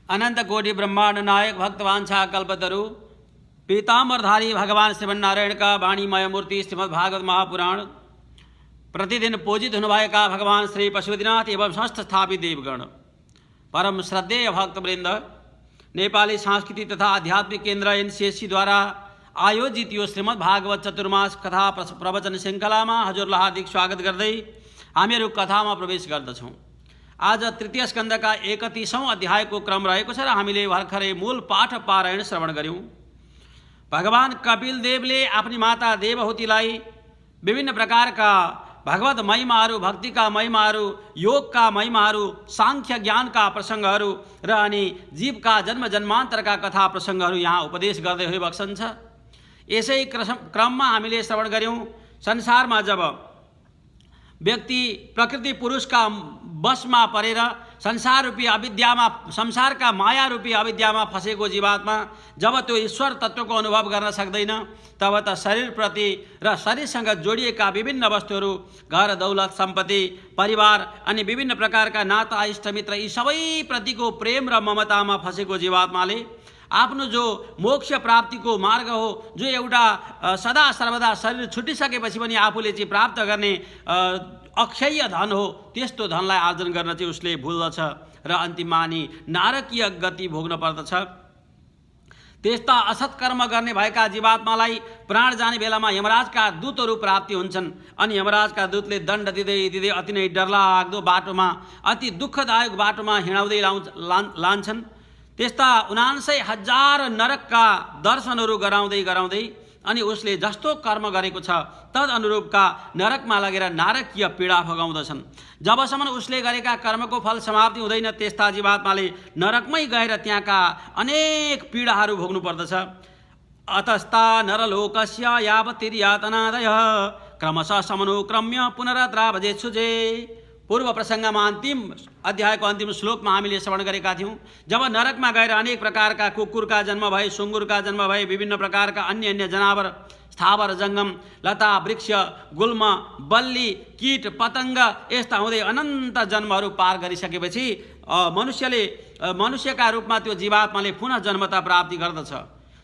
अनंत कोटि ब्रह्मांड नायक भक्तवांछा कल्पतरु पीताम्बरधारी भगवान श्रीमन्नारायण का वाणीमय मूर्ति श्रीमद् भागवत महापुराण प्रतिदिन पूजित होने का भगवान श्री पशुपतिनाथ एवं संस्थ स्थापित देवगण परम श्रद्धेय भक्तवृंद नेपाली सांस्कृतिक तथा आध्यात्मिक केन्द्र एनसीएससी द्वारा आयोजित यो श्रीमद् भागवत चतुर्मास कथा प्रवचन श्रृंखला में हजुरलाई हार्दिक स्वागत गर्दै हामीहरू कथामा प्रवेश गर्दछौँ। आज तृतीय स्कंद का 31औं अध्याय को क्रम रहेको छ र हामीले भर्खरै मूल पाठ पारायण श्रवण गर्यौं। भगवान कपिल देवले अपनी माता देवहूतिलाई विभिन्न प्रकारका भगवत महिमाहरू, भक्तिका महिमाहरू, योगका महिमाहरू, सांख्य ज्ञानका प्रसङ्गहरू र अनि जीवका जन्म जन्मान्तरका कथा प्रसङ्गहरू यहाँ उपदेश गर्दै होइबक्सन्छ। यसै क्रममा हामीले श्रवण गर्यौं संसारमा जब व्यक्ति प्रकृति पुरुषका बसमा परेर संसार रूपी अविद्यामा, संसारका माया रूपी अविद्यामा फसेको जीवात्मा जब त्यो ईश्वर तत्त्वको अनुभव गर्न सक्दैन तब त शरीरप्रति र शरीरसँग जोडिएका विभिन्न वस्तुहरू, घर दौलत सम्पत्ति, परिवार अनि विभिन्न प्रकारका नाता इष्टमित्र यी सबैप्रतिको प्रेम र ममतामा फसेको जीवात्माले आफ्नो जो मोक्ष प्राप्तिको मार्ग हो, जो एउटा सदा सर्वदा शरीर छुटिसकेपछि पनि आफूले चाहिँ प्राप्त गर्ने अक्षय धन हो, त्यस्तो धनलाई आर्जन गर्न चाहिँ उसले भुल्दछ र अन्तिममा नि नारकीय गति भोग्न पर्दछ। त्यस्ता असत्कर्म गर्ने भएका जीवात्मालाई प्राण जाने बेलामा यमराजका दूतहरू प्राप्ति हुन्छन् अनि यमराजका दूतले दण्ड दिँदै दिँदै अति नै डरलाग्दो बाटोमा, अति दुःखदायक बाटोमा हिँडाउँदै लान्छन्। त्यस्ता 79,000 नरकका दर्शनहरू गराउँदै गराउँदै अनि उसले जस्तो कर्म गरेको छ तद अनुरूपका नरकमा लगेर नारकीय पीडा भोगाउँदछन्। जबसम्म उसले गरेका कर्मको फल समाप्ति हुँदैन त्यस्ता जीवात्माले नरकमै गएर त्यहाँका अनेक पीडाहरू भोग्नु पर्दछ। अतस्ता नरलोकस्य यावतिर्यातनादयः क्रमशः समनुक्रम्य पुनरद्रावजेत्सुजे। पूर्व प्रसङ्गमा अन्तिम अध्यायको अन्तिम श्लोकमा हामीले श्रवण गरेका थियौँ। जब नरकमा गएर अनेक प्रकारका कुकुरका जन्म भए, सुँगुरका जन्म भए, विभिन्न प्रकारका अन्य अन्य जनावर, स्थावर जङ्गम, लता वृक्ष, गुल्म, बल्ली, कीट पतङ्ग यस्ता हुँदै अनन्त जन्महरू पार गरिसकेपछि मनुष्यका रूपमा त्यो जीवात्माले पुनः जन्मता प्राप्ति गर्दछ।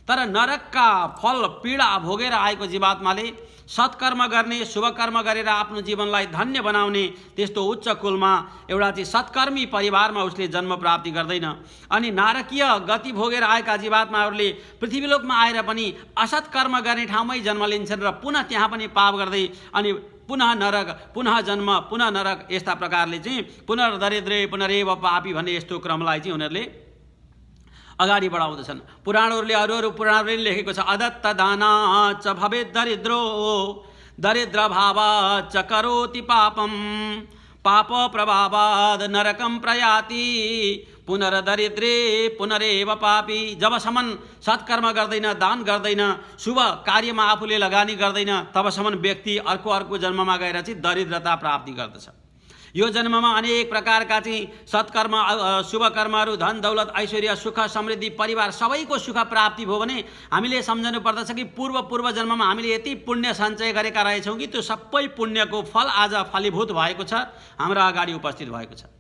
तर नरकका फल पीडा भोगेर आएको जीवात्माले सत्कर्म गर्ने, शुभ कर्म गरेर आफ्नो जीवनलाई धन्य बनाउने त्यस्तो उच्च कुलमा एउटा चाहिँ सत्कर्मी परिवारमा उसले जन्म प्राप्ति गर्दैन। अनि नारकीय गति भोगेर आएका जीवात्माहरूले पृथ्वीलोकमा आएर पनि असत्कर्म गर्ने ठाउँमै जन्म लिन्छन् र पुनः त्यहाँ पनि पाप गर्दै अनि पुनः नरक, पुनः जन्म, पुनः नरक यस्ता प्रकारले चाहिँ पुनर्दरिद्रे पुनरेव पापी भन्ने यस्तो क्रमलाई चाहिँ उनीहरूले अगाडि बढाउँदछन्। पुराणहरूले अरू पुराणहरूले लेखेको छ अदत्त दाना च भवेत् दरिद्रो दरिद्र भावाच्च करोति पापम पाप प्रभावाद नरकम प्रयाति पुनर्दरिद्रे पुनरेव पापी। जबसम्म सत्कर्म गर्दैन, दान गर्दैन, शुभ कार्यमा आफूले लगानी गर्दैन तबसम्म व्यक्ति अर्को जन्ममा गएर चाहिँ दरिद्रता प्राप्ति गर्दछ। यो जन्ममा अनेक प्रकारका चाहिँ सत्कर्म, शुभ कर्महरू, धन दौलत, ऐश्वर्य, सुख, समृद्धि, परिवार सबैको सुख प्राप्ति भयो भने हामीले सम्झनु पर्दछ कि पूर्व जन्ममा हामीले यति पुण्य सञ्चय गरेका रहेछौँ कि त्यो सबै पुण्यको फल आज फलीभूत भएको छ, हाम्रा अगाडि उपस्थित भएको छ।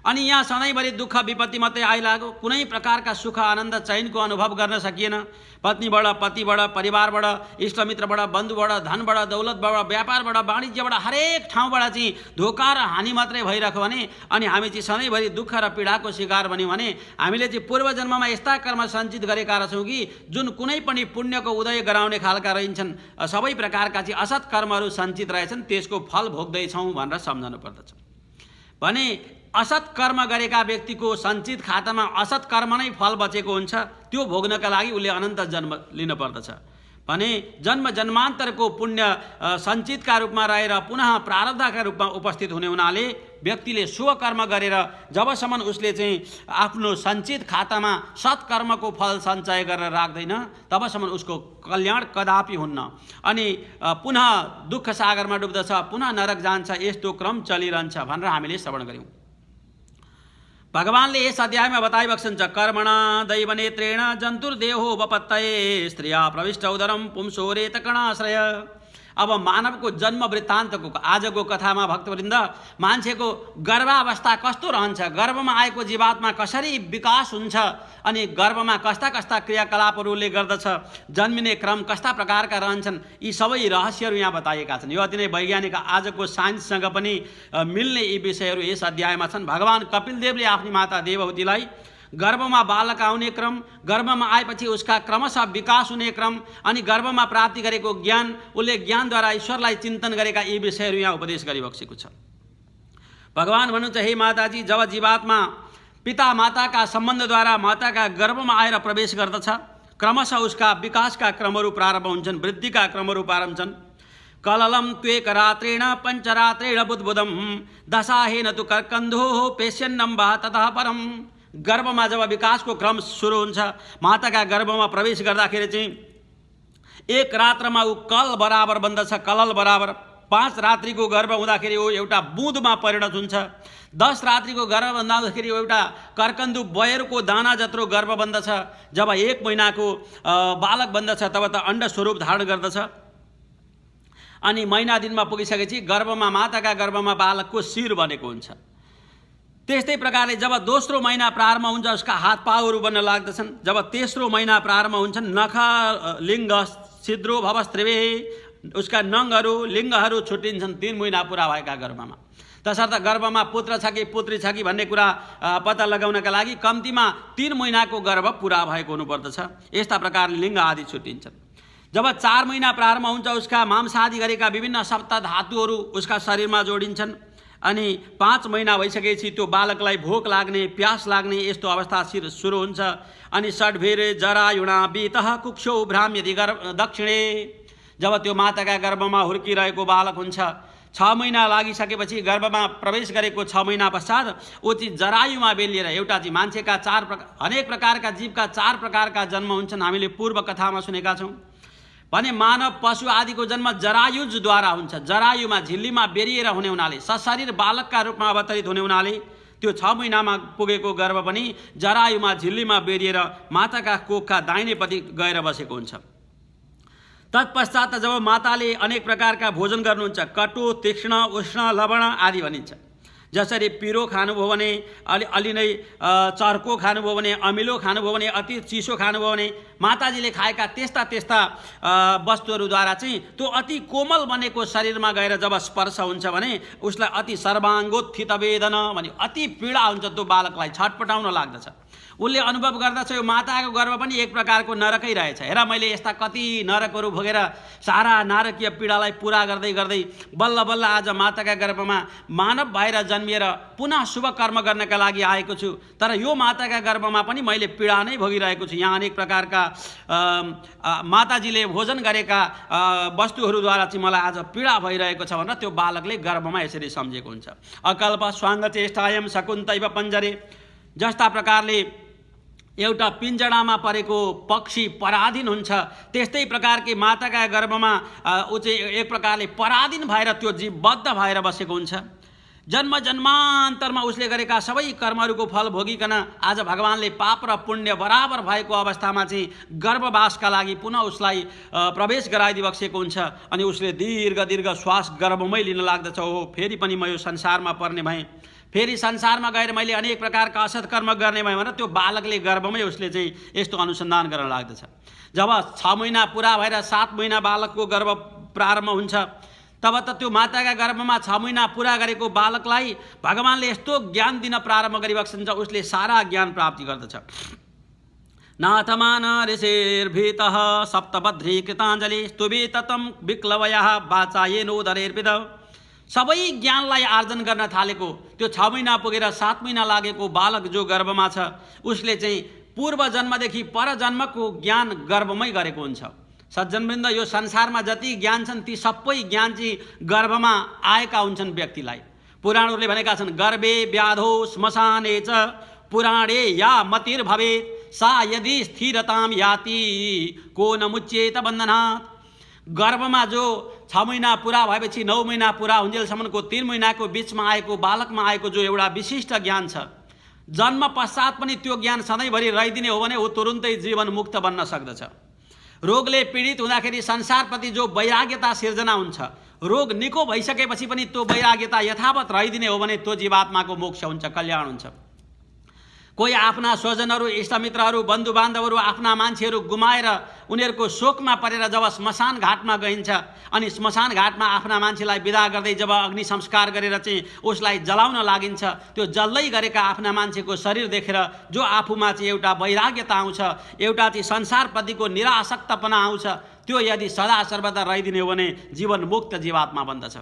अनि यहाँ सधैँभरि दुःख विपत्ति मात्रै आइलाग्यो, कुनै प्रकारका सुख आनन्द चैनको अनुभव गर्न सकिएन। पत्नीबाट, पतिबाट, परिवारबाट, इष्टमित्रबाट, बन्धुबाट, धनबाट, दौलतबाट, व्यापारबाट, वाणिज्यबाट, हरेक ठाउँबाट चाहिँ धोका र हानि मात्रै भइरहेको भने अनि हामी चाहिँ सधैँभरि दुःख र पीडाको शिकार बन्यौँ भने हामीले चाहिँ पूर्व जन्ममा यस्ता कर्म सञ्चित गरेका रहेछौँ कि जुन कुनै पनि पुण्यको उदय गराउने खालका रहन्छन्, सबै प्रकारका चाहिँ असत् कर्महरू सञ्चित रहेछन्, त्यसको फल भोग्दैछौँ भनेर सम्झनु पर्दछ। भने असत् कर्म गरेका व्यक्तिको सञ्चित खातामा असत् कर्म नै फल बचेको हुन्छ, त्यो भोग्नका लागि उसले अनन्त जन्म लिन पर्दछ। भने जन्म जन्मान्तरको पुण्य सञ्चितका रूपमा रहेर पुनः प्रारब्धका रूपमा उपस्थित हुने हुनाले व्यक्तिले शुभ कर्म गरेर जबसम्म उसले चाहिँ आफ्नो सञ्चित खातामा सत्कर्मको फल सञ्चय गरेर राख्दैन तबसम्म उसको कल्याण कदापि हुन्न अनि पुनः दुःख सागरमा डुब्दछ, पुनः नरक जान्छ। यस्तो क्रम चलिरहन्छ भनेर हामीले श्रवण गर्यौँ। भगवानले यस अध्यायमा बताइबक्सन्छ कर्मणा दैवनेत्रेण जन्तुर्देहो वपत्तये स्त्रिया प्रविष्ट उदरम पुंसोरेत कणाश्रय। अब मानवको जन्म वृत्तान्तको आजको कथामा भक्तवृन्द मान्छेको गर्भावस्था कस्तो रहन्छ, गर्भमा आएको जीवात्मा कसरी विकास हुन्छ अनि गर्भमा कस्ता कस्ता क्रियाकलापहरूले गर्दछ, जन्मिने क्रम कस्ता प्रकारका रहन्छन्, यी सबै रहस्यहरू यहाँ बताइएका छन्। यो अति नै वैज्ञानिक आजको साइन्ससँग पनि मिल्ने यी विषयहरू यस अध्यायमा छन्। भगवान कपिलदेवले आफ्नी माता देवहूतिलाई गर्भमा बालक आउने क्रम, गर्भमा आएपछि उसका क्रमशः विकास हुने क्रम अनि गर्भमा प्राप्ति गरेको ज्ञान, उसले ज्ञानद्वारा ईश्वरलाई चिन्तन गरेका यी विषयहरू यहाँ उपदेश गरिबक्सेको छ। भगवान भन्नुहुन्छ, हे माताजी, जब जीवात्मा पिता माताका सम्बन्धद्वारा माताका गर्भमा आएर प्रवेश गर्दछ, क्रमशः उसका विकासका क्रमहरू प्रारम्भ हुन्छन्, वृद्धिका क्रमहरू प्रारम्भ हुन्छन्। कललम त्वेक रात्रेण पञ्चरात्रेण बुद्बुदम दशाहेन तु कर्कन्धो पेश्यन्नम वा ततः परम। गर्भमा जब विकासको क्रम सुरु हुन्छ, माताका गर्भमा प्रवेश गर्दाखेरि चाहिँ एक रात्रमा ऊ कल बराबर बन्दछ, कलल बराबर। 5 रात्रिको गर्भ हुँदाखेरि ऊ एउटा बुँदमा परिणत हुन्छ। 10 रात्रिको गर्भ हुँदाखेरि एउटा कर्कन्दु बयरको दाना जत्रो गर्भ बन्दछ। जब 1 महिनाको बालक बन्दछ तब त अण्ड स्वरूप धारण गर्दछ। अनि महिना दिनमा पुगिसकेपछि गर्भमा माताका गर्भमा बालकको शिर बनेको हुन्छ। त्यस्तै प्रकारले जब दोस्रो महिना प्रारम्भ हुन्छ, उसका हात पाउहरू बन्न लाग्दछन्। जब तेस्रो महिना प्रारम्भ हुन्छन्, नख लिङ्ग छिद्रो भवस्त्रिवे, उसका नङहरू लिङ्गहरू छुट्टिन्छन् 3 महिना पुरा भएका गर्भमा। तसर्थ गर्भमा पुत्र छ कि पुत्री छ कि भन्ने कुरा पत्ता लगाउनका लागि कम्तीमा 3 महिनाको गर्भ पुरा भएको हुनुपर्दछ। यस्ता प्रकारले लिङ्ग आदि छुट्टिन्छन्। जब 4 महिना प्रारम्भ हुन्छ, उसका मांसादि गरेका विभिन्न सप्त धातुहरू उसका शरीरमा जोडिन्छन्। अनि 5 महिना भइसकेपछि त्यो बालकलाई भोक लाग्ने, प्यास लाग्ने यस्तो अवस्था सुरु हुन्छ। अनि षड्भेरे जरायुणा बीतः कुक्षौ भ्राम्यति दक्षिणे। जब त्यो माताका गर्भमा हुर्किरहेको बालक हुन्छ, 6 महिना लागिसकेपछि गर्भमा प्रवेश गरेको 6 महिना पश्चात ऊ चाहिँ जरायुमा बेलिएर एउटा चाहिँ मान्छेका अनेक प्रकारका जीवका 4 प्रकारका जन्म हुन्छन्। हामीले पूर्व कथामा सुनेका छौँ भने मानव पशु आदिको जन्म जरायुजद्वारा हुन्छ। जरायुमा झिल्लीमा बेरिएर हुने हुनाले, सशरीर बालकका रूपमा अवतरित हुने हुनाले त्यो 6 महिनामा पुगेको गर्भ पनि जरायुमा झिल्लीमा बेरिएर माताका कोखका दाहिनेपट्टि गएर बसेको हुन्छ। तत्पश्चात जब माताले अनेक प्रकारका भोजन गर्नुहुन्छ, कटु तीक्ष्ण उष्ण लवण आदि भनिन्छ। जसरी पिरो खानुभयो भने, अलि नै चर्को खानुभयो भने, अमिलो खानुभयो भने, अति चिसो खानुभयो भने, माताजीले खाएका त्यस्ता त्यस्ता वस्तुहरूद्वारा चाहिँ त्यो अति कोमल बनेको शरीरमा गएर जब स्पर्श हुन्छ भने उसलाई अति सर्वाङ्गोत्थित वेदन भने अति पीडा हुन्छ। त्यो बालकलाई छटपटाउन लाग्दछ। उसले अनुभव गर्दछ यो माताको गर्भ पनि एक प्रकारको नरकै रहेछ। हेर, मैले यस्ता कति नरकहरू भोगेर सारा नारकीय पीडालाई पुरा गर्दै गर्दै बल्ल बल्ल आज माताका गर्भमा मानव भएर जन्मिएर पुनः शुभ कर्म गर्नका लागि आएको छु। तर यो माताका गर्भमा पनि मैले पीडा नै भोगिरहेको छु। यहाँ अनेक प्रकारका माताजीले भोजन गरेका वस्तुहरूद्वारा चाहिँ मलाई आज पीडा भइरहेको छ भनेर त्यो बालकले गर्भमा यसरी सम्झेको हुन्छ। अकल्प स्वाङ्ग चेष्टायम शकुन्तैव पञ्जरे। जस्ता प्रकारले एउटा पिञ्जडामा परेको पक्षी पराधीन हुन्छ, त्यस्तै प्रकारकी माताका गर्भमा ऊ चाहिँ एक प्रकारले पराधीन भएर त्यो जीव बद्ध भएर बसेको हुन्छ। जन्म जन्मान्तरमा उसले गरेका सबै कर्महरूको फल भोगिकन आज भगवानले पाप र पुण्य बराबर भएको अवस्थामा चाहिँ गर्भवासका लागि पुनः उसलाई प्रवेश गराइदिबक्सेको हुन्छ। अनि उसले दीर्घ दीर्घ श्वास गर्भमै लिन लाग्दछ। हो, फेरि पनि म यो संसारमा पर्ने भएँ, फेरि संसारमा गएर मैले अनेक प्रकारका असत् कर्म गर्ने भएँ भनेर त्यो बालकले गर्भमै उसले चाहिँ यस्तो अनुसन्धान गर्न लाग्दछ। जब 6 महिना पुरा भएर 7 महिना बालकको गर्भ प्रारम्भ हुन्छ, तब त त्यो माताका गर्भमा 6 महिना पुरा गरेको बालकलाई भगवानले यस्तो ज्ञान दिन प्रारम्भ गरिबक्सन्छ, उसले सारा ज्ञान प्राप्ति गर्दछ। नाथमान ऋषिर्भीतः सप्तबध्री कृताञ्जलि स्तुभि ततं विक्लवयः वाचायेनोदरेर्पित। सबै ज्ञानलाई आर्जन गर्न थालेको त्यो 6 महिना पुगेर 7 महिना लागेको बालक जो गर्भमा छ, उसले चाहिँ पूर्व जन्मदेखि पर जन्मको ज्ञान गर्भमै गरेको हुन्छ। सज्जनवृन्द, यो संसारमा जति ज्ञान छन् ती सबै ज्ञान चाहिँ गर्भमा आएका हुन्छन् व्यक्तिलाई। पुराणहरूले भनेका छन्, गर्भे व्याधो श्मशाने च पुराणे या मतिर्भवेत् सा यदि स्थिरताम याति को न मुच्येत बन्धनात्। गर्भमा जो 6 महिना पुरा भएपछि 9 महिना पुरा हुन्जेलसम्मको 3 महिनाको बिचमा आएको बालकमा आएको जो एउटा विशिष्ट ज्ञान छ, जन्म पश्चात पनि त्यो ज्ञान सधैँभरि रहिदिने हो भने ऊ तुरुन्तै जीवन मुक्त बन्न सक्दछ। रोगले पीडित हुँदाखेरि संसारप्रति जो वैराग्यता सिर्जना हुन्छ, रोग निको भइसकेपछि पनि त्यो वैराग्यता यथावत रहिदिने हो भने त्यो जीवात्माको मोक्ष हुन्छ, कल्याण हुन्छ। कोही आफ्ना स्वजनहरू, इष्टमित्रहरू, बन्धुबान्धवहरू, आफ्ना मान्छेहरू गुमाएर उनीहरूको शोकमा परेर जब स्मशान घाटमा गइन्छ अनि स्मशान घाटमा आफ्ना मान्छेलाई विदा गर्दै जब अग्नि संस्कार गरेर चाहिँ उसलाई जलाउन लागिन्छ, त्यो जल्दै गरेका आफ्ना मान्छेको शरीर देखेर जो आफूमा चाहिँ एउटा वैराग्यता आउँछ, एउटा चाहिँ संसारप्रतिको निरासक्तपना आउँछ, त्यो यदि सदा सर्वदा रहिदिने हो भने जीवन मुक्त जीवात्मा बन्दछ।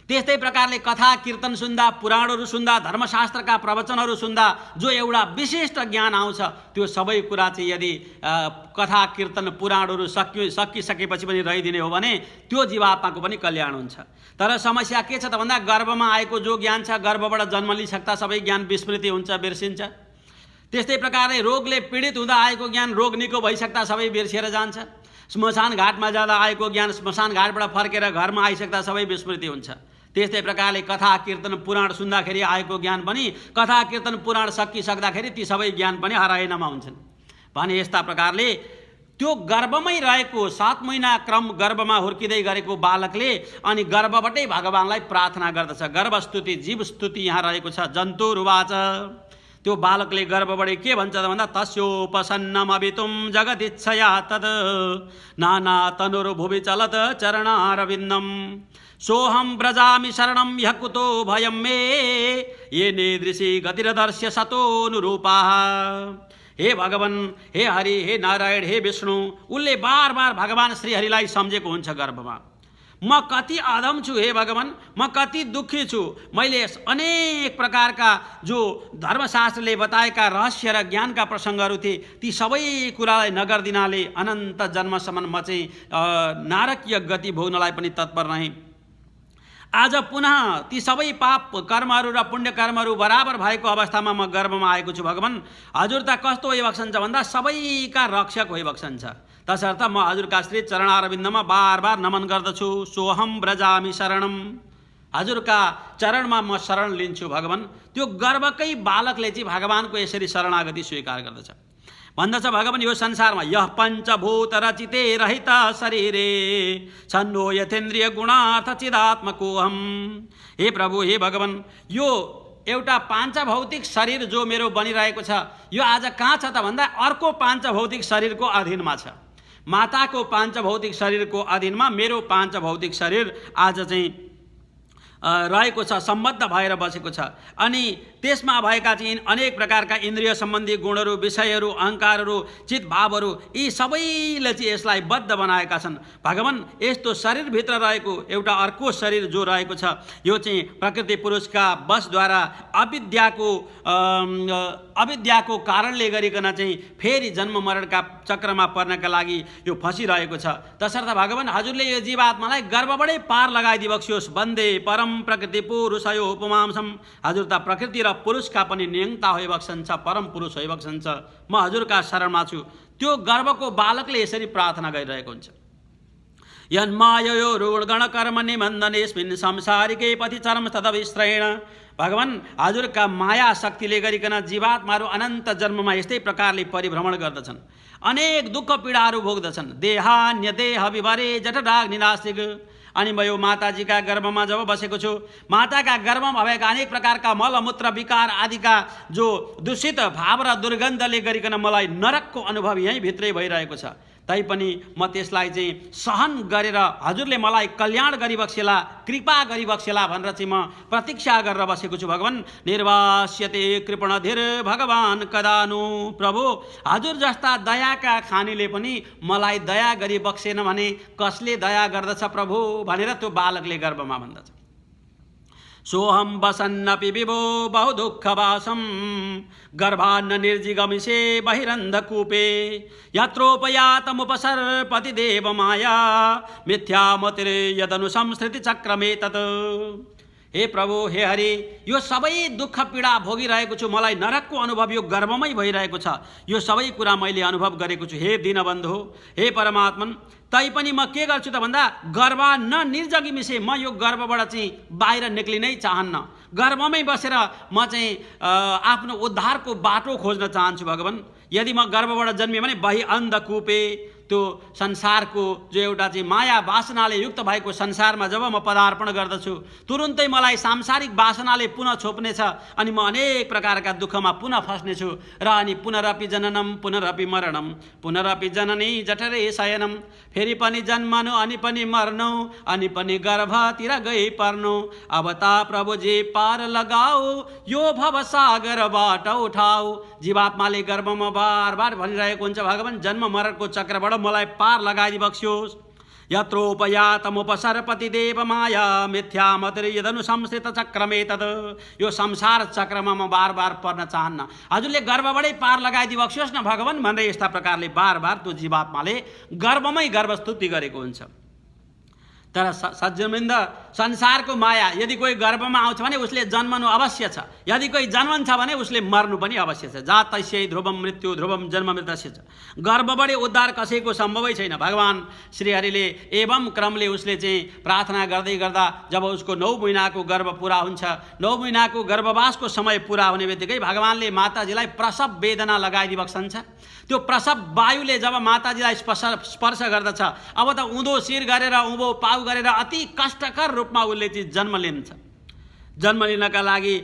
त्यस्तै प्रकारले कथा कीर्तन सुन्दा, पुराणहरू सुन्दा, धर्मशास्त्रका प्रवचनहरू सुन्दा जो एउटा विशिष्ट ज्ञान आउँछ, त्यो सबै कुरा चाहिँ यदि कथा कीर्तन पुराणहरू सकिसकेपछि पनि रहिदिने हो भने त्यो जीवात्माको पनि कल्याण हुन्छ। तर समस्या के छ त भन्दा गर्भमा आएको जो ज्ञान छ, गर्भबाट जन्म लिइसक्दा सबै ज्ञान विस्मृति हुन्छ, बिर्सिन्छ। त्यस्तै प्रकारले रोगले पीडित हुँदा आएको ज्ञान रोग निको भइसक्दा सबै बिर्सिएर जान्छ। स्मशान घाटमा जाँदा आएको ज्ञान स्मशान घाटबाट फर्केर घरमा आइसक्दा सबै विस्मृति हुन्छ। त्यस्तै प्रकारले कथा कीर्तन पुराण सुन्दाखेरि आएको ज्ञान पनि कथा कीर्तन पुराण सकिसक्दाखेरि ती सबै ज्ञान पनि हराएनमा हुन्छन् भने यस्ता प्रकारले त्यो गर्भमै रहेको 7 महिना क्रम गर्भमा हुर्किँदै गरेको बालकले अनि गर्भबाटै भगवानलाई प्रार्थना गर्दछ। गर्भस्तुति, जीवस्तुति यहाँ रहेको छ। जन्तुरुवाच, त्यो बालकले गर्भबाटै के भन्छ त भन्दा तस्योपसन्नमवितुं जगदिच्छया तद नाना तनुर्भुवि चलत चरणारविन्दम सोहम व्रजामि शरणं यः कुतो भयं मे ये नेदृशी गतिरदर्श्य सतोनुरूपाः। हे भगवान, हे हरि, हे नारायण, हे विष्णु, उसले बार बार भगवान श्री हरिलाई सम्झेको हुन्छ गर्भमा। म कति अधम छु हे भगवान, म कति दुःखी छु। मैले अनेक प्रकारका जो धर्मशास्त्रले बताएका रहस्य र ज्ञानका प्रसङ्गहरू थिए ती सबै कुरालाई नगर्दिनाले अनन्त जन्मसम्म म चाहिँ नारकीय गति भोग्नलाई पनि तत्पर रहेँ। आज पुनः ती सबै पाप कर्महरू र पुण्य कर्महरू बराबर भएको अवस्थामा म गर्भमा आएको छु। भगवान, हजुर त कस्तो होइबक्सन्छ भन्दा सबैका रक्षक होइबक्सन्छ। तसर्थ म हजुरका श्री चरणारविन्दमा बार बार नमन गर्दछु। सोहम व्रजामि शरणम, हजुरका चरणमा म शरण लिन्छु। भगवान, त्यो गर्भकै बालकले चाहिँ भगवानको यसरी शरणागति स्वीकार गर्दछ। भन्दछ भगवान, यो संसारमा यह पञ्चभूत रचिते रहित शरीरे छन्नो यथेन्द्रिय गुणार्थ चिदात्मकोहम। हे प्रभु, हे भगवान, यो एउटा पाञ्चभौतिक शरीर जो मेरो बनिरहेको छ यो आज कहाँ छ त भन्दा अर्को पाञ्चभौतिक शरीरको अधीनमा छ। माताको पाञ्चभौतिक शरीरको अधीनमा मेरो पाञ्चभौतिक शरीर आज चाहिँ रहेको छ, सम्बद्ध भएर बसेको छ। अनि त्यसमा भएका चाहिँ अनेक प्रकारका इन्द्रिय सम्बन्धी गुणहरू, विषयहरू, अहङ्कारहरू, चित भावहरू यी सबैले चाहिँ यसलाई बद्ध बनाएका छन्। भगवान, यस्तो शरीरभित्र रहेको एउटा अर्को शरीर जो रहेको छ यो चाहिँ प्रकृति पुरुषका वशद्वारा अविद्याको कारणले गरिकन चाहिँ फेरि जन्म मरणका चक्रमा पर्नका लागि यो फसिरहेको छ। तसर्थ भगवान, हजुरले यो जीवात्मालाई गर्भबाटै पार लगाइदिबक्सियोस्। वन्दे परम प्रकृति पुरुषयो उपमांसम, हजुर त प्रकृति र पुरुषका पनि नियन्ता होइबक्सन्छ, परम पुरुष होइबक्सन्छ। म हजुरका शरणमा छु। त्यो गर्भको बालकले यसरी प्रार्थना गरिरहेको हुन्छ। यन्माययो रुगण कर्म निबन्धनेस्मिन् संसारिके पथि चरम तदविश्रयण। भगवान, हजुरका माया शक्तिले गरिकन जीवात्माहरू अनन्त जन्ममा यस्तै प्रकारले परिभ्रमण गर्दछन्, अनेक दुःख पीडाहरू भोग्दछन्। देहान्य देह विभरे जठराग्निनास्तिक। अनि म यो माताजीका गर्भमा जब बसेको छु, माताका गर्भमा भएका अनेक प्रकारका मलमूत्र विकार आदिका जो दूषित भाव र दुर्गन्धले गरिकन मलाई नरकको अनुभव यहीँ भित्रै भइरहेको छ। तैपनि म त्यसलाई चाहिँ सहन गरेर हजुरले मलाई कल्याण गरिबक्सेला, कृपा गरिबक्सेला भनेर चाहिँ म प्रतीक्षा गरेर बसेको छु। भगवान, निर्वास्यते कृपणधिर भगवान कदानु। प्रभु, हजुर जस्ता दयाका खानीले पनि मलाई दया गरिबक्सेन भने कसले दया गर्दछ प्रभु भनेर त्यो बालकले गर्भमा भन्दछ। सोहम वसन्नपि विभो बहु दुःखवासम गर्भान्न निर्जिगमिषे बहिरन्धकूपे यत्रोपयातमुपसर्पति देवमाया मिथ्यामतिरे यदनुसंसृति चक्रमे तत्। हे प्रभु, हे हरि, यो सबै दुःख पीडा भोगिरहेको छु। मलाई नरकको अनुभव यो गर्भमै भइरहेको छ। यो सबै कुरा मैले अनुभव गरेको छु। हे दीनबन्धु, हे परमात्मन, तैपनि म के गर्छु त भन्दा गर्भा न निर्जगी मिसे, म यो गर्भबाट चाहिँ बाहिर निक्लिनै चाहन्न। गर्भमै बसेर म चाहिँ आफ्नो उद्धारको बाटो खोज्न चाहन्छु। भगवान, यदि म गर्भबाट जन्मिएँ भने बहि अन्धकूपे, त्यो संसारको जो एउटा चाहिँ माया वासनाले युक्त भएको संसारमा जब म पदार्पण गर्दछु तुरुन्तै मलाई सांसारिक वासनाले पुनः छोप्नेछ अनि म अनेक प्रकारका दुःखमा पुनः फस्नेछु र अनि पुनरपि जननम पुनरपि मरणम पुनरपि जननी जठरे शयनम फेरि पनि जन्मनु अनि पनि मर्नु अनि पनि गर्भतिर गई पर्नु अब ता प्रभुजी पार लगाऊ यो भवसागरबाट उठाऊ। जीवात्माले गर्भमा बार बार भनिरहेको हुन्छ भगवान जन्म मरणको चक्रबाट मलाई पार लगाइदिबक्स्योस्। यत्रोपयातमुपसरपति देव माया मिथ्या मतिर्यदनु संस्थित चक्रमे तद। यो संसार चक्रमा म बार बार पर्न चाहन्न, हजुरले गर्भबाटै पार लगाइदिबक्स्योस् न भगवान भनेर यस्ता प्रकारले बार बार त्यो जीवात्माले गर्भमै गर्भस्तुति गरेको हुन्छ। तर सज्जनवृन्द संसारको माया यदि कोही गर्भमा आउँछ भने उसले जन्मनु अवश्य छ, यदि कोही जन्मन्छ भने उसले मर्नु पनि अवश्य छ। जातस्यै ध्रुवम मृत्यु ध्रुवम जन्म मृतस्य छ। गर्भबाट उद्धार कसैको सम्भवै छैन। भगवान श्रीहरिले एवं क्रमले उसले चाहिँ प्रार्थना गर्दै गर्दा जब उसको 9 महिनाको गर्भ पुरा हुन्छ, 9 महिनाको गर्भवासको समय पुरा हुने बित्तिकै भगवानले माताजीलाई प्रसव वेदना लगाइदिबक्सन्छ। त्यो प्रसव वायुले जब माताजीलाई स्पर्श गर्दछ अब त उँधो शिर गरेर उँभो पाउ गरेर अति कष्टकर रूपमा उसले चाहिँ जन्म लिन्छ। जन्म लिनका लागि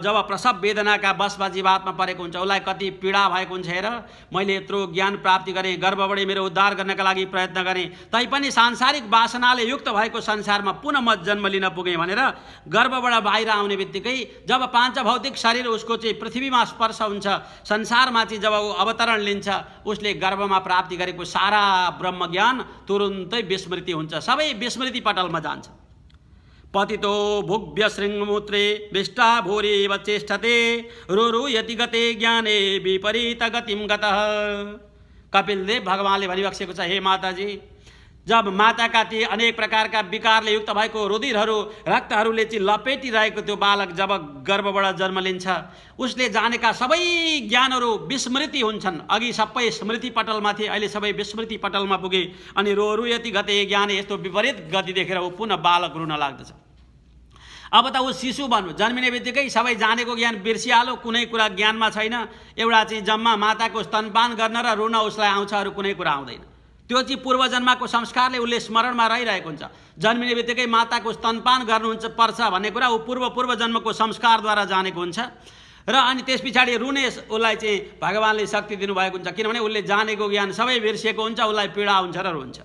जब प्रसव वेदनाका बसमा जीवात्मा परेको हुन्छ उसलाई कति पीडा भएको हुन्छ। हेर मैले यत्रो ज्ञान प्राप्ति गरेँ, गर्भबाट मेरो उद्धार गर्नका लागि प्रयत्न गरेँ, तैपनि सांसारिक वासनाले युक्त भएको संसारमा पुनः म जन्म लिन पुगेँ भनेर गर्भबाट बाहिर आउने बित्तिकै जब पाँच भौतिक शरीर उसको चाहिँ पृथ्वीमा स्पर्श हुन्छ, संसारमा चाहिँ जब ऊ अवतरण लिन्छ उसले गर्भमा प्राप्ति गरेको सारा ब्रह्मज्ञान तुरुन्तै विस्मृति हुन्छ, सबै विस्मृति पटलमा जान्छ। पतितो भुग्भ्य शृङ्गमूत्रे विष्टा भूरिव चेष्टते रुरुयति गते ज्ञाने विपरीत गतिम गतः। कपिलदेव भगवानले भनिबक्सेको छ, हे माताजी जब माताका ती अनेक प्रकारका विकारले युक्त भएको रुधिरहरू रक्तहरूले चाहिँ लपेटिरहेको त्यो बालक जब गर्भबाट जन्म लिन्छ उसले जानेका सबै ज्ञानहरू विस्मृति हुन्छन्। अघि सबै स्मृति पटलमा थिए, अहिले सबै विस्मृति पटलमा पुगे अनि रुरुयति गते ज्ञाने यस्तो विपरीत गति देखेर ऊ पुनः बालक रुन लाग्दछ। अब त ऊ शिशु बन्नु, जन्मिने बित्तिकै सबै जानेको ज्ञान बिर्सिहाल्यो, कुनै कुरा ज्ञानमा छैन। एउटा चाहिँ जम्मा माताको स्तनपान गर्न र रुन उसलाई आउँछ, अरू कुनै कुरा आउँदैन। त्यो चाहिँ पूर्वजन्मको संस्कारले उसले स्मरणमा रहिरहेको हुन्छ। जन्मिने बित्तिकै माताको स्तनपान गर्नुहुन्छ पर्छ भन्ने कुरा ऊ पूर्व जन्मको संस्कारद्वारा जानेको हुन्छ। र अनि त्यस पछाडि रुने उसलाई चाहिँ भगवानले शक्ति दिनुभएको हुन्छ, किनभने उसले जानेको ज्ञान सबै बिर्सिएको हुन्छ, उसलाई पीडा हुन्छ र रुन्छ।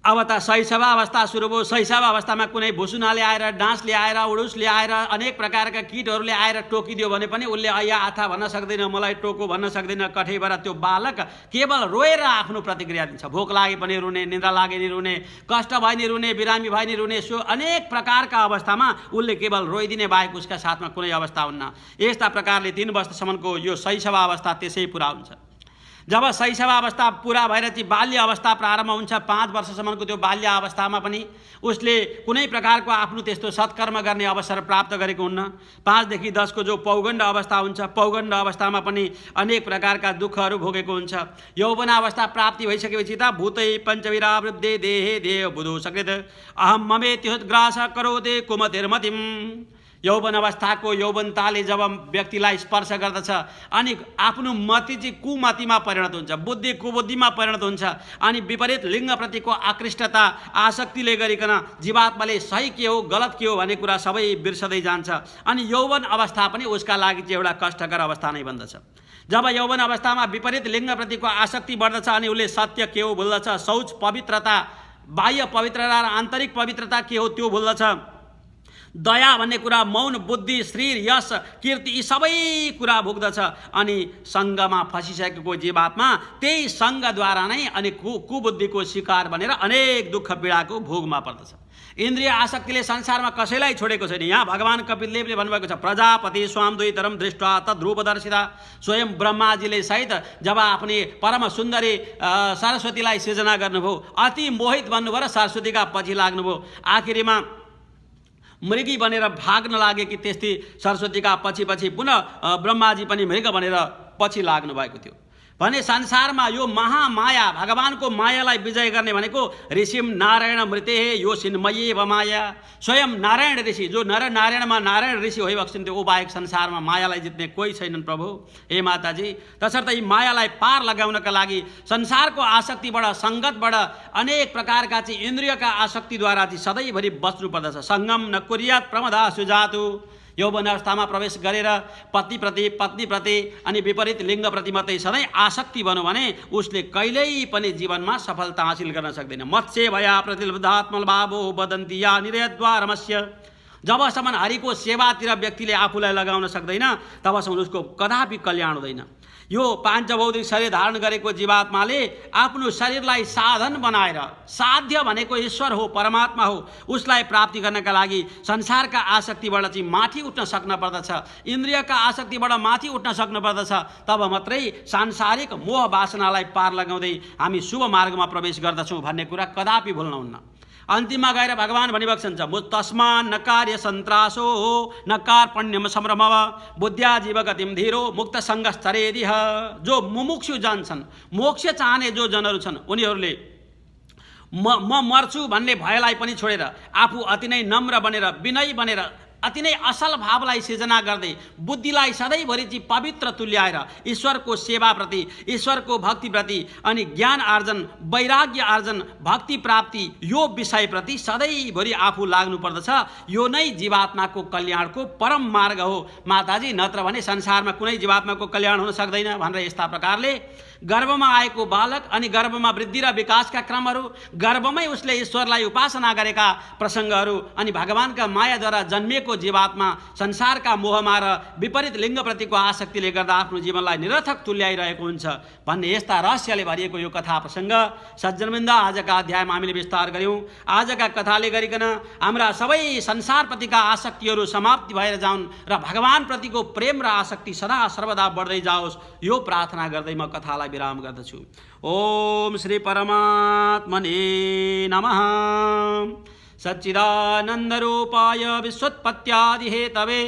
अब त शैशव अवस्था सुरु भयो। शैशव अवस्थामा कुनै भुसुनाले आएर, डाँसले आएर, उडुसले आएर, अनेक प्रकारका कीटहरूले आएर टोकिदियो भने पनि उसले ऐया आथा भन्न सक्दैन, मलाई टोको भन्न सक्दैन। कठैबाट त्यो बालक केवल रोएर आफ्नो प्रतिक्रिया दिन्छ। भोक लागे पनि रुने, निद्रा लागे नि रुने, कष्ट भए नि रुने, बिरामी भए नि रुने। सो अनेक प्रकारका अवस्थामा उसले केवल रोइदिने बाहेक उसका साथमा कुनै अवस्था हुन्न। यस्ता प्रकारले 3 वर्षसम्मको यो शैशव अवस्था त्यसै पुरा हुन्छ। जब शैशव अवस्था पुरा भएर चाहिँ बाल्य अवस्था प्रारम्भ हुन्छ, 5 वर्षसम्मको त्यो बाल्य अवस्थामा पनि उसले कुनै प्रकारको आफ्नो त्यस्तो सत्कर्म गर्ने अवसर प्राप्त गरेको हुन्न। 5 देखि 10 को जो पौगण्ड अवस्था हुन्छ, पौगण्ड अवस्थामा पनि अनेक प्रकारका दुःखहरू भोगेको हुन्छ। यौवन अवस्था प्राप्ति भइसकेपछि त भूतै पञ्चविरावृद्धे देहे देह बुधो सकृत अहम ममेत्युद्ग्रास करोते कुमतिर्मतिम। यौवन अवस्थाको यौवनताले जब व्यक्तिलाई स्पर्श गर्दछ अनि आफ्नो मति चाहिँ कुमतिमा परिणत हुन्छ, बुद्धि कुबुद्धिमा परिणत हुन्छ अनि विपरीत लिङ्गप्रतिको आकृष्टता आसक्तिले गरिकन जीवात्माले सही के हो गलत के हो भन्ने कुरा सबै बिर्सदै जान्छ। अनि यौवन अवस्था पनि उसका लागि चाहिँ एउटा कष्टकर अवस्था नै बन्दछ। जब यौवन अवस्थामा विपरीत लिङ्गप्रतिको आसक्ति बढ्दछ अनि उसले सत्य के हो भुल्दछ, शौच पवित्रता, बाह्य पवित्रता र आन्तरिक पवित्रता के हो त्यो भुल्दछ। दया भन्ने कुरा, मौन, बुद्धि, शरीर, यश, कीर्ति यी सबै कुरा भोग्दछ। अनि सङ्गमा फसिसकेको जीवात्मा त्यही सङ्गद्वारा नै अनि कुबुद्धिको शिकार बनेर अनेक दुःख पीडाको भोगमा पर्दछ। इन्द्रिय आसक्तिले संसारमा कसैलाई छोडेको छैन। यहाँ भगवान कपिलदेवले भन्नुभएको छ, प्रजापति स्वाम द्वैतरम दृष्टा तद्रूपदर्शिता। स्वयं ब्रह्माजीले सहित जब आफ्नी परम सुन्दरी सरस्वतीलाई सृजना गर्नुभयो, अति मोहित बन्नुभयो र सरस्वतीका पछि लाग्नुभयो। आखिरीमा मृगी बनेर भाग्न लागे कि त्यस्तै सरस्वतीका पछि पुनः ब्रह्माजी पनि मृग बनेर पछि लाग्नु भएको थियो। भने संसारमा यो महामाया भगवानको मायालाई विजय गर्ने भनेको ऋषिम नारायण मृते यो सिन्मयी माया। स्वयं नारायण ऋषि जो नर नारायणमा नारायण ऋषि होइबक्छन् त्यो बाहेक संसारमा मायालाई जित्ने कोही छैनन् प्रभु। हे माताजी, तसर्थ यी मायालाई पार लगाउनका लागि संसारको आसक्तिबाट सङ्गतबाट अनेक प्रकारका चाहिँ इन्द्रियका आसक्तिद्वारा चाहिँ सधैँभरि बच्नु पर्दछ। सङ्गम न कुर्यात प्रमदा सुजातु। यौवन अवस्थामा प्रवेश गरेर पत्नीप्रति अनि विपरीत लिङ्गप्रति मात्रै सधैँ आसक्ति बन्यो भने उसले कहिल्यै पनि जीवनमा सफलता हासिल गर्न सक्दैन। मत्स्य भया प्रतिलब्धात्मभावो वदन्ति या निर्यद्वारमस्य। जबसम्म हरिको सेवातिर व्यक्तिले आफूलाई लगाउन सक्दैन तबसम्म उसको कदापि कल्याण हुँदैन। यो पाञ्चभौतिक शरीर धारण गरेको जीवात्माले आफ्नो शरीरलाई साधन बनाएर, साध्य भनेको ईश्वर हो, परमात्मा हो, उसलाई प्राप्ति गर्नका लागि संसारका आसक्तिबाट चाहिँ माथि उठ्न सक्न पर्दछ, इन्द्रियका आसक्तिबाट माथि उठ्न सक्नु पर्दछ। तब मात्रै सांसारिक मोह वासनालाई पार लगाउँदै हामी शुभ मार्गमा प्रवेश गर्दछौँ भन्ने कुरा कदापि भुल्नुहुन्न। अन्तिममा गएर भगवान भनिबक्छन् तस्मान् न कार्य सन्त्रासो न कार्पण्यम सम्भ्रमः बुद्ध्या जीव गतिम धीरो मुक्त सङ्गस्तरेदिह। जो मुमुक्षु जन छन्, मोक्ष चाहने जो जनहरू छन्, उनीहरूले म मर्छु भन्ने भयलाई पनि छोडेर आफू अति नै नम्र बनेर, विनयी बनेर, अति नै असल भावलाई सिर्जना गर्दै बुद्धिलाई सधैँभरि चाहिँ पवित्र तुल्याएर ईश्वरको सेवाप्रति, ईश्वरको भक्तिप्रति अनि ज्ञान आर्जन, वैराग्य आर्जन, भक्ति प्राप्ति यो विषयप्रति सधैँभरि आफू लाग्नु पर्दछ। यो नै जीवात्माको कल्याणको परम मार्ग हो माताजी। नत्र भने संसारमा कुनै जीवात्माको कल्याण हुन सक्दैन भनेर यस्ता प्रकारले गर्भमा आएको बालक अनि गर्भमा वृद्धि र विकासका क्रमहरू, गर्भमै उसले ईश्वरलाई उपासना गरेका प्रसङ्गहरू अनि भगवानका मायाद्वारा जन्मिएको जीवात्मा संसारका मोहमा र विपरीत लिङ्गप्रतिको आसक्तिले गर्दा आफ्नो जीवनलाई निरर्थक तुल्याइरहेको हुन्छ भन्ने यस्ता रहस्यले भरिएको यो कथा प्रसङ्ग सज्जनवृन्द आजका अध्यायमा हामीले विस्तार गऱ्यौँ। आजका कथाले गरिकन हाम्रा सबै संसारप्रतिका आसक्तिहरू समाप्ति भएर जाउन् र भगवानप्रतिको प्रेम र आसक्ति सदा सर्वदा बढ्दै जाओस्, यो प्रार्थना गर्दै म कथालाई विराम गर्दछु। ओम श्री परमात्मने नमः। सच्चिदानन्दरूपाय विश्वोत्पत्त्यादिहेतवे